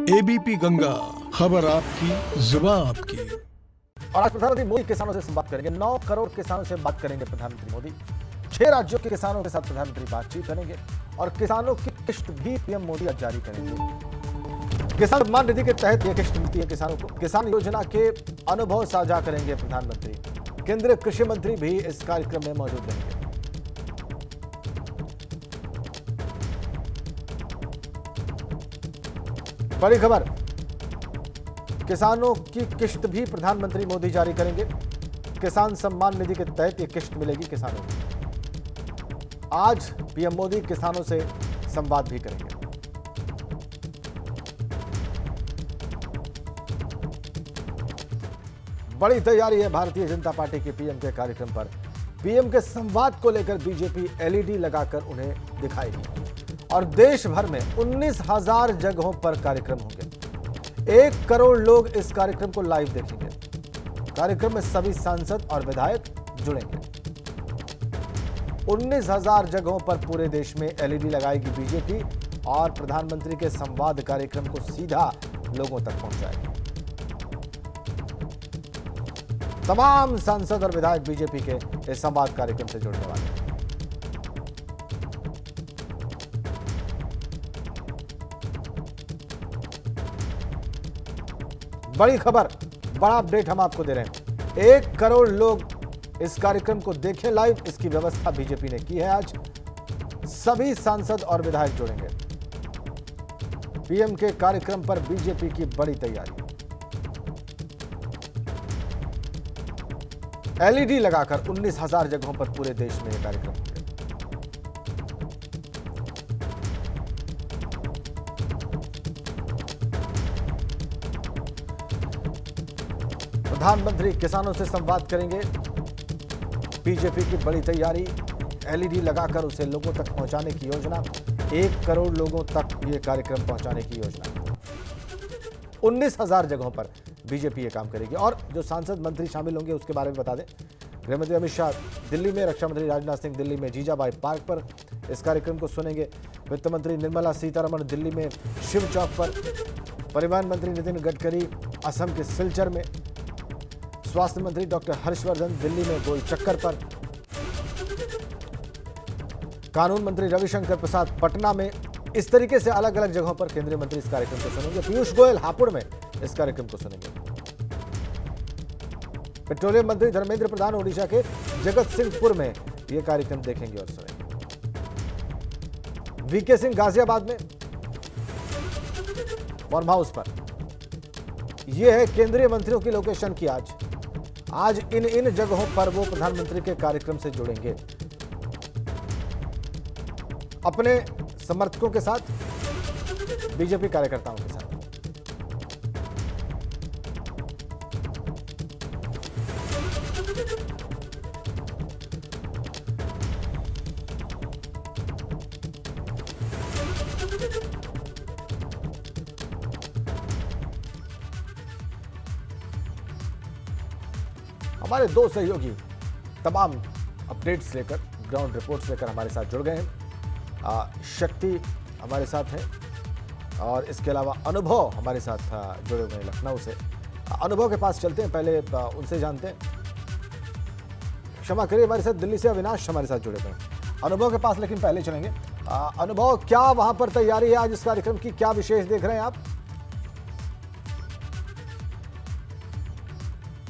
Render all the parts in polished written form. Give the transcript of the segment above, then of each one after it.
ABP Ganga, खबर आपकी, जुबान आपकी। और आज प्रधानमंत्री मोदी किसानों से संवाद करेंगे। 9 करोड़ किसानों से बात करेंगे प्रधानमंत्री मोदी। 6 राज्यों के किसानों के साथ प्रधानमंत्री बातचीत करेंगे और किसानों की किश्त भी पीएम मोदी आज जारी करेंगे। किसान सम्मान निधि के तहत यह किश्त मिलती है किसानों को। किसान योजना के अनुभव साझा करेंगे प्रधानमंत्री। केंद्रीय कृषि मंत्री भी इस कार्यक्रम में मौजूद रहेंगे। बड़ी खबर, किसानों की किश्त भी प्रधानमंत्री मोदी जारी करेंगे। किसान सम्मान निधि के तहत यह किश्त मिलेगी किसानों को। आज पीएम मोदी किसानों से संवाद भी करेंगे। बड़ी तैयारी है भारतीय जनता पार्टी के पीएम के कार्यक्रम पर। पीएम के संवाद को लेकर बीजेपी एलईडी लगाकर उन्हें दिखाएगी और देश भर में 19,000 जगहों पर कार्यक्रम होंगे। 1 करोड़ लोग इस कार्यक्रम को लाइव देखेंगे। कार्यक्रम में सभी सांसद और विधायक जुड़ेंगे। 19,000 जगहों पर पूरे देश में एलईडी लगाएगी बीजेपी और प्रधानमंत्री के संवाद कार्यक्रम को सीधा लोगों तक पहुंचाएगी। तमाम सांसद और विधायक बीजेपी के इस संवाद कार्यक्रम से जुड़ने वाले हैं। बड़ी खबर, बड़ा अपडेट हम आपको दे रहे हैं। 1 करोड़ लोग इस कार्यक्रम को देखें लाइव, इसकी व्यवस्था बीजेपी ने की है। आज सभी सांसद और विधायक जुड़ेंगे। पीएम के कार्यक्रम पर बीजेपी की बड़ी तैयारी। एलईडी लगाकर 19,000 जगहों पर पूरे देश में यह कार्यक्रम होंगे। प्रधानमंत्री किसानों से संवाद करेंगे। बीजेपी की बड़ी तैयारी, एलईडी लगाकर उसे लोगों तक पहुंचाने की योजना। 1 करोड़ लोगों तक ये कार्यक्रम पहुंचाने की योजना। 19,000 जगहों पर बीजेपी ये काम करेगी। और जो सांसद मंत्री शामिल होंगे उसके बारे में बता दें। गृहमंत्री अमित शाह दिल्ली में, रक्षा मंत्री राजनाथ सिंह दिल्ली में जीजाबाई पार्क पर इस कार्यक्रम को सुनेंगे। वित्त मंत्री निर्मला सीतारमण दिल्ली में शिव चौक पर, परिवहन मंत्री नितिन गडकरी असम के सिलचर में, स्वास्थ्य मंत्री डॉक्टर हर्षवर्धन दिल्ली में गोल चक्कर पर, कानून मंत्री रविशंकर प्रसाद पटना में। इस तरीके से अलग अलग जगहों पर केंद्रीय मंत्री इस कार्यक्रम को सुनेंगे। पीयूष गोयल हापुड़ में इस कार्यक्रम को सुनेंगे। पेट्रोलियम मंत्री धर्मेंद्र प्रधान ओडिशा के जगत सिंहपुर में यह कार्यक्रम देखेंगे और सुनेंगे। वीके सिंह गाजियाबाद में फार्म हाउस पर। यह है केंद्रीय मंत्रियों की लोकेशन की आज इन जगहों पर वो प्रधानमंत्री के कार्यक्रम से जुड़ेंगे। अपने समर्थकों के साथ, बीजेपी कार्यकर्ताओं के साथ। हमारे 2 सहयोगी तमाम अपडेट्स लेकर, ग्राउंड रिपोर्ट्स लेकर हमारे साथ जुड़ गए हैं। शक्ति हमारे साथ है और इसके अलावा अनुभव हमारे साथ जुड़े हुए हैं लखनऊ से। अनुभव के पास चलते हैं, पहले उनसे जानते हैं। क्षमा करिए, हमारे साथ दिल्ली से अविनाश हमारे साथ जुड़े हुए हैं। अनुभव के पास लेकिन पहले चलेंगे। अनुभव, क्या वहां पर तैयारी है आज इस कार्यक्रम की, क्या विशेष देख रहे हैं आप?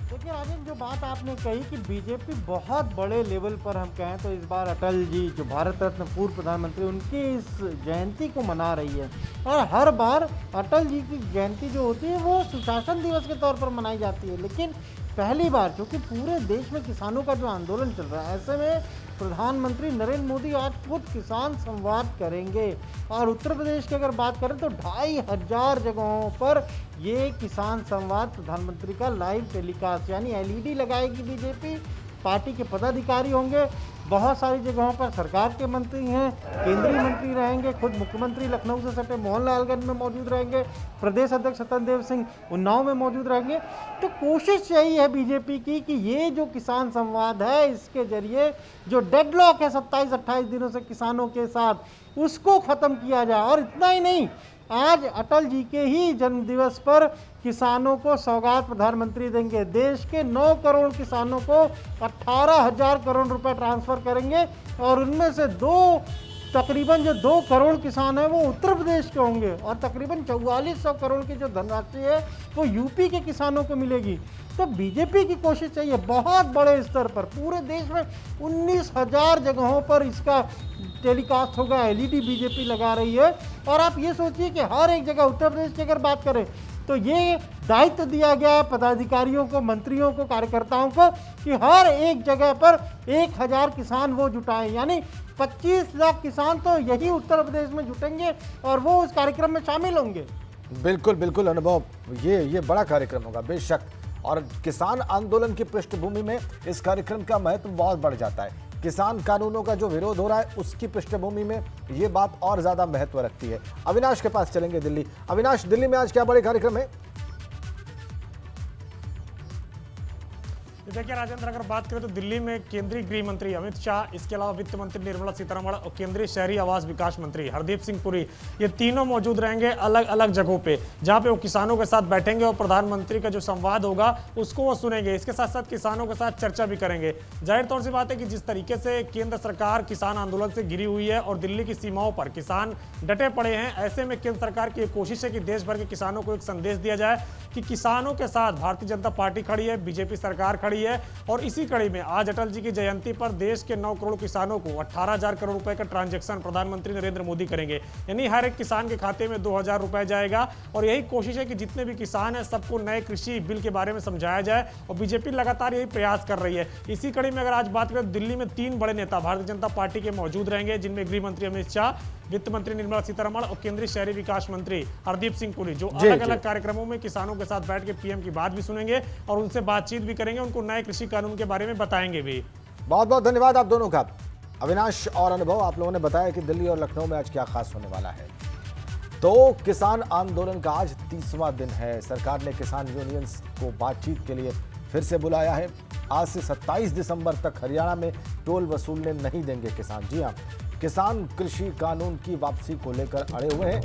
देखिए राजन, जो बात आपने कही कि बीजेपी बहुत बड़े लेवल पर, हम कहें तो इस बार अटल जी जो भारत रत्न पूर्व प्रधानमंत्री, उनकी इस जयंती को मना रही है। और हर बार अटल जी की जयंती जो होती है वो सुशासन दिवस के तौर पर मनाई जाती है, लेकिन पहली बार क्योंकि पूरे देश में किसानों का जो आंदोलन चल रहा है, ऐसे में प्रधानमंत्री नरेंद्र मोदी आज खुद किसान संवाद करेंगे। और उत्तर प्रदेश की अगर बात करें तो 2,500 जगहों पर ये किसान संवाद प्रधानमंत्री का लाइव टेलीकास्ट, यानी एलईडी लगाएगी बीजेपी। पार्टी के पदाधिकारी होंगे, बहुत सारी जगहों पर सरकार के मंत्री हैं, केंद्रीय मंत्री रहेंगे, खुद मुख्यमंत्री लखनऊ से सटे मोहनलालगंज में मौजूद रहेंगे, प्रदेश अध्यक्ष सत्यदेव सिंह उन्नाव में मौजूद रहेंगे। तो कोशिश यही है बीजेपी की कि ये जो किसान संवाद है, इसके जरिए जो डेडलॉक है 27-28 दिनों से किसानों के साथ, उसको ख़त्म किया जाए। और इतना ही नहीं, आज अटल जी के ही जन्मदिवस पर किसानों को सौगात प्रधानमंत्री देंगे। देश के 9 करोड़ किसानों को 18,000 करोड़ रुपए ट्रांसफर करेंगे और उनमें से तकरीबन जो 2 करोड़ किसान हैं वो उत्तर प्रदेश के होंगे और तकरीबन 4400 करोड़ की जो धनराशि है वो यूपी के किसानों को मिलेगी। तो बीजेपी की कोशिश चाहिए बहुत बड़े स्तर पर, पूरे देश में 19,000 जगहों पर इसका टेलीकास्ट होगा, एलईडी बीजेपी लगा रही है। और आप ये सोचिए कि हर एक जगह, उत्तर प्रदेश की अगर बात करें तो ये दायित्व दिया गया है पदाधिकारियों को, मंत्रियों को, कार्यकर्ताओं को कि हर एक जगह पर 1000 किसान वो जुटाएं, यानी 25 लाख किसान तो यही उत्तर प्रदेश में जुटेंगे और वो उस कार्यक्रम में शामिल होंगे। बिल्कुल बिल्कुल अनुभव, ये बड़ा कार्यक्रम होगा बेशक, और किसान आंदोलन की पृष्ठभूमि में इस कार्यक्रम का महत्व बहुत बढ़ जाता है। किसान कानूनों का जो विरोध हो रहा है उसकी पृष्ठभूमि में ये बात और ज्यादा महत्व रखती है। अविनाश के पास चलेंगे दिल्ली। अविनाश, दिल्ली में आज क्या बड़े कार्यक्रम है? देखिए राजेंद्र, अगर बात करें तो दिल्ली में केंद्रीय गृह मंत्री अमित शाह, इसके अलावा वित्त मंत्री निर्मला सीतारमण और केंद्रीय शहरी आवास विकास मंत्री हरदीप सिंह पुरी, ये तीनों मौजूद रहेंगे अलग अलग जगहों पे, जहां पे वो किसानों के साथ बैठेंगे और प्रधानमंत्री का जो संवाद होगा उसको वो सुनेंगे। इसके साथ साथ किसानों के साथ चर्चा भी करेंगे। जाहिर तौर से बात है कि जिस तरीके से केंद्र सरकार किसान आंदोलन से घिरी हुई है और दिल्ली की सीमाओं पर किसान डटे पड़े हैं, ऐसे में केंद्र सरकार की कोशिश है कि देश भर के किसानों को एक संदेश दिया जाए कि किसानों के साथ भारतीय जनता पार्टी खड़ी है, बीजेपी सरकार खड़ी है। और इसी कड़ी में आज अटल जी की जयंती पर देश के 9 करोड़ किसानों को 18,000 करोड़ रुपए का ट्रांजैक्शन प्रधानमंत्री नरेंद्र मोदी करेंगे, यानी हर एक किसान के खाते में 2,000 रुपए जाएगा। और यही कोशिश है कि जितने भी किसान हैं सबको नए कृषि बिल के बारे में समझाया जाए और बीजेपी लगातार यही प्रयास कर रही है। इसी कड़ी में अगर आज बात करें तो दिल्ली में 3 बड़े नेता भारतीय जनता पार्टी के मौजूद रहेंगे, जिनमें गृह मंत्री अमित शाह, वित्त मंत्री निर्मला सीतारमण और केंद्रीय शहरी विकास मंत्री हरदीप सिंह पुरी, जो अलग अलग कार्यक्रमों में किसानों के साथ बैठ के पीएम की बात भी सुनेंगे और उनसे बातचीत भी करेंगे, उनको नए कृषि कानून के बारे में बताएंगे भी। बहुत बहुत धन्यवाद आप दोनों का, अविनाश और अनुभव। आप लोगों ने बताया कि दिल्ली और लखनऊ में आज क्या खास होने वाला है। तो किसान आंदोलन का आज 30वां दिन है। सरकार ने किसान यूनियंस को बातचीत के लिए फिर से बुलाया है। आज से 27 दिसंबर तक हरियाणा में टोल वसूलने नहीं देंगे किसान। जी हाँ, किसान कृषि कानून की वापसी को लेकर अड़े हुए हैं।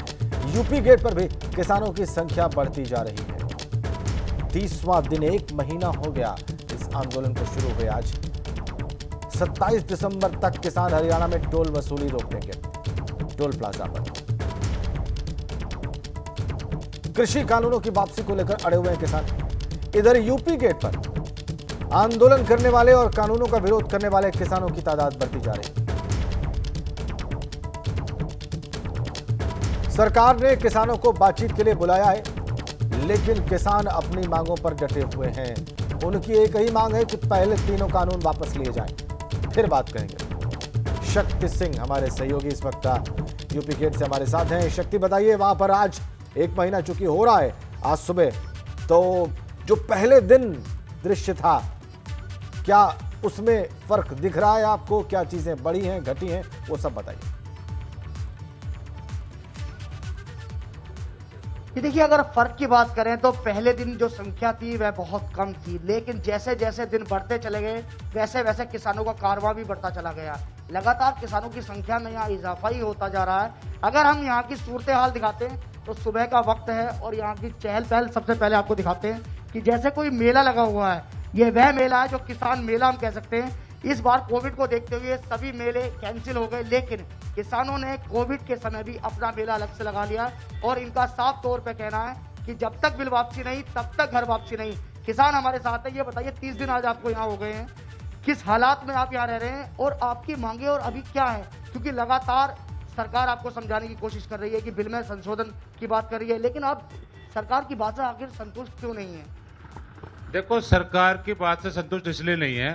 यूपी गेट पर भी किसानों की संख्या बढ़ती जा रही है। 30वां दिन, 1 महीना हो गया इस आंदोलन को शुरू हुए। आज 27 दिसंबर तक किसान हरियाणा में टोल वसूली रोक देंगे टोल प्लाजा पर। कृषि कानूनों की वापसी को लेकर अड़े हुए हैं किसान। इधर यूपी गेट पर आंदोलन करने वाले और कानूनों का विरोध करने वाले किसानों की तादाद बढ़ती जा रही है। सरकार ने किसानों को बातचीत के लिए बुलाया है, लेकिन किसान अपनी मांगों पर डटे हुए हैं। उनकी एक ही मांग है कि पहले तीनों कानून वापस लिए जाएं, फिर बात करेंगे। शक्ति सिंह हमारे सहयोगी इस वक्त यूपी गेट से हमारे साथ हैं। शक्ति, बताइए, वहां पर आज 1 महीना चूंकि हो रहा है आज सुबह, तो जो पहले दिन दृश्य था, क्या उसमें फर्क दिख रहा है आपको? क्या चीजें बढ़ी हैं, घटी हैं, वो सब बताइए। देखिए, अगर फर्क की बात करें तो पहले दिन जो संख्या थी वह बहुत कम थी, लेकिन जैसे जैसे दिन बढ़ते चले गए वैसे वैसे किसानों का कारवां भी बढ़ता चला गया। लगातार किसानों की संख्या में यहाँ इजाफा ही होता जा रहा है। अगर हम यहाँ की सूरत हाल दिखाते हैं तो सुबह का वक्त है और यहाँ की चहल पहल सबसे पहले आपको दिखाते हैं कि जैसे कोई मेला लगा हुआ है। ये वह मेला है जो किसान मेला हम कह सकते हैं। इस बार कोविड को देखते हुए सभी मेले कैंसिल हो गए, लेकिन किसानों ने कोविड के समय भी अपना मेला अलग से लगा लिया और इनका साफ तौर पे कहना है कि जब तक बिल वापसी नहीं तब तक घर वापसी नहीं। किसान हमारे साथ है। ये बताइए, 30 दिन आज आपको यहाँ हो गए हैं, किस हालात में आप यहाँ रह रहे हैं और आपकी मांगे और अभी क्या है? क्योंकि लगातार सरकार आपको समझाने की कोशिश कर रही है कि बिल में संशोधन की बात कर रही है, लेकिन आप सरकार की बात से आखिर संतुष्ट क्यों नहीं है? देखो, सरकार की बात से संतुष्ट इसलिए नहीं है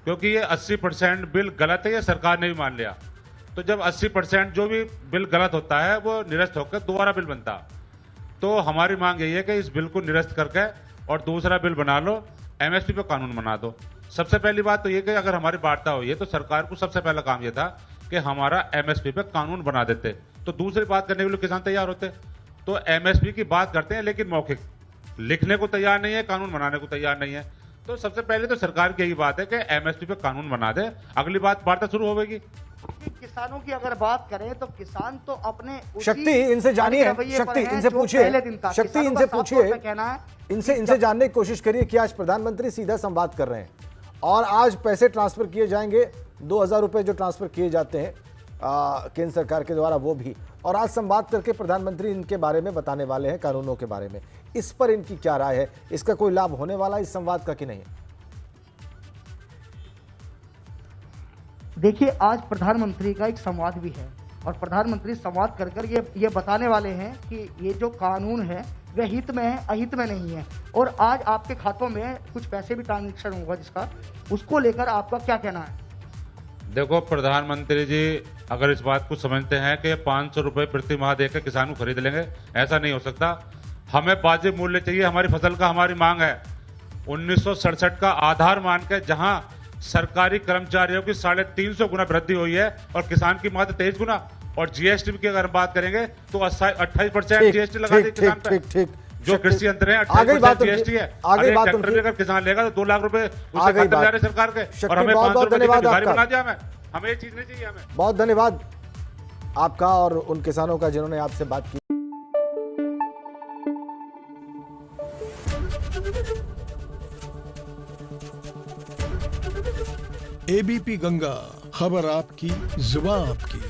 क्योंकि ये 80% बिल गलत है, ये सरकार ने भी मान लिया। तो जब 80% जो भी बिल गलत होता है वो निरस्त होकर दोबारा बिल बनता, तो हमारी मांग यही है कि इस बिल को निरस्त करके और दूसरा बिल बना लो, एमएसपी पे कानून बना दो। सबसे पहली बात तो ये कि अगर हमारी वार्ता हुई है तो सरकार को सबसे पहला काम ये था कि हमारा एमएसपी पे कानून बना देते, तो दूसरी बात करने के लिए किसान तैयार होते। तो एमएसपी की बात करते हैं लेकिन मौखिक, लिखने को तैयार नहीं है, कानून बनाने को तैयार नहीं है। तो सबसे पहले तो सरकार की यही बात है कि एमएसपी पे कानून बना दे, अगली बात वार्ता शुरू होगी। कि किसानों की अगर बात करें तो किसान तो अपने उसी शक्ति इनसे जानिए, रवैये पर शक्ति हैं इनसे जो पूछिए, पहले दिन था। शक्ति किसानों इनसे का साफ तौर पूछिए, पे कहना है इनसे जानने की कोशिश करिए कि आज प्रधानमंत्री सीधा संवाद कर रहे हैं और आज पैसे ट्रांसफर किए जाएंगे, 2000 रुपए जो ट्रांसफर किए जाते हैं केंद्र सरकार के द्वारा, वो भी, और आज संवाद करके प्रधानमंत्री इनके बारे में बताने वाले हैं, कानूनों के बारे में। इस पर इनकी क्या राय है? इसका कोई लाभ होने वाला इस संवाद का कि नहीं? देखिए, आज प्रधानमंत्री का एक संवाद भी है और प्रधानमंत्री संवाद कर कर ये बताने वाले हैं कि ये जो कानून है वह हित में है, अहित में नहीं है। और आज आपके खातों में कुछ पैसे भी ट्रांजेक्शन होगा जिसका, उसको लेकर आपका क्या कहना है? देखो, प्रधानमंत्री जी अगर इस बात को समझते हैं कि 500 रुपए प्रति माह देकर किसान को खरीद लेंगे, ऐसा नहीं हो सकता। हमें वाजिब मूल्य चाहिए, हमारी फसल का हमारी मांग है। 1967 का आधार मान के जहां सरकारी कर्मचारियों की 350 गुना वृद्धि हुई है और किसान की मात्र 23 गुना, और जीएसटी की अगर बात करेंगे तो 28% जीएसटी लगा दी किसान पे। ठीक, जो कृषि यंत्र है 28% जीएसटी है। आगे बात ट्रैक्टर भी अगर किसान लेगा तो 2 लाख रुपए उससे खाते जा रहे सरकार के, और हमें 500 रुपए भिखारी बना दिया। हमें ये चीज नहीं चाहिए। हमें बहुत धन्यवाद आपका और उन किसानों का जिन्होंने आपसे बात की। एबीपी गंगा, खबर आपकी, जुबान आपकी।